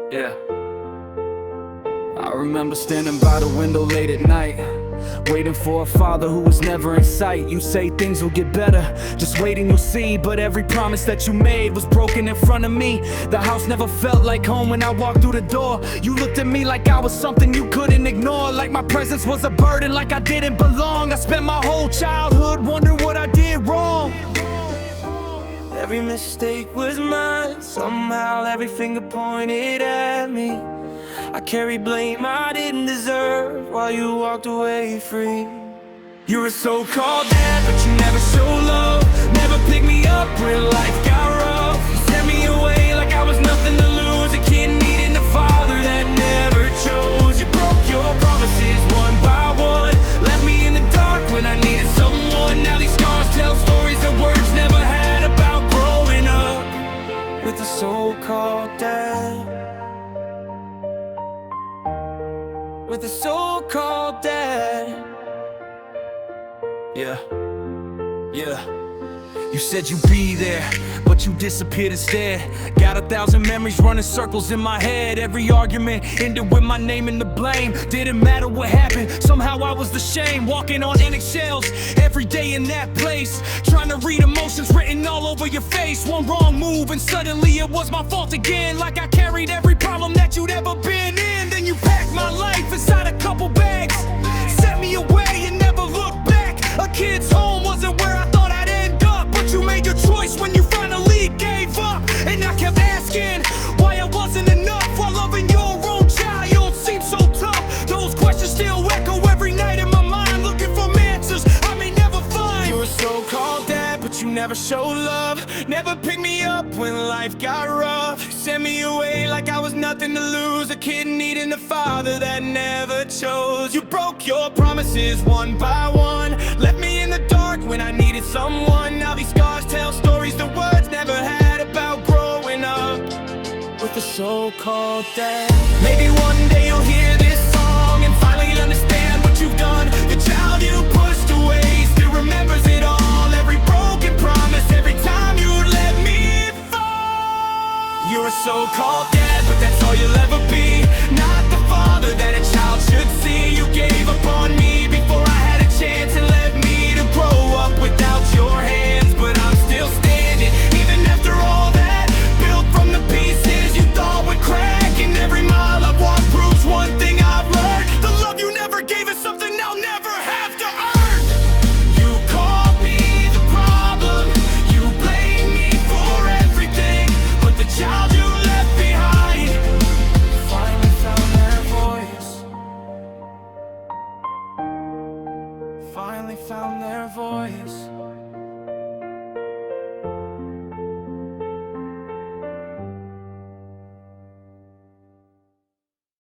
Yeah. I remember standing by the window late at night, waiting for a father who was never in sight. You say things will get better, just wait and you'll see. But every promise that you made was broken in front of me. The house never felt like home when I walked through the door. You looked at me like I was something you couldn't ignore, like my presence was a burden, like I didn't belong. I spent my whole childhood wondering what I did wrong. Every mistake was mine, somehow every finger pointed at me. I carried blame I didn't deserve while you walked away free. You're a so-called dad, but you never show love. Never picked me up when life got rough. You sent me away like I was nothing to lose, a kid needing a father that never chose. You broke your promises one by one, left me in the dark when I needed someone. Now these scars tell stories that words never had about growing up with a so-called dad. With a so-called dad. Yeah. You said you'd be there, but you disappeared instead. Got 1,000 memories running circles in my head. Every argument ended with my name in the blame. Didn't matter what happened, somehow I was the shame. Walking on eggshells every day in that place, trying to read emotions written all over your face. One wrong move and suddenly it was my fault again, like I carried every problem that you'd ever been in. Then you packed my life inside a couple bags, set me away and never looked back. A kid's home wasn't where I thought I'd end up, but you made your choice when you finally gave up. And I kept asking why I wasn't enough, while loving your own child seemed so tough. Those questions still echo every night in my mind, looking for answers I may never find. You're a so-called dad, but you never show love. Never picked me up when life got rough. You sent me away like I was nothing to lose, a kid needing a father that never chose. You broke your promises one by one, left me in the dark when I needed someone. Now these scars tell stories the words never had about growing up with a so-called dad. Maybe one day you'll hear this song and finally understand what you've done. The child you pushed away still remembers it all, every broken promise, every time you let me fall. You're a so-called dad, but that's all you'll ever be, not the father that a child should see. You gave up on me before I had a chance and led me to grow up without your hands. But I'm still standing, even after all that, built from the pieces you thought would crack. And every mile I've walked proves one thing I've learned: the love you never gave is something I'll never have to earn. You called me the problem, you blame me for everything, but the child you left behind finally found their voice. Finally found their voice.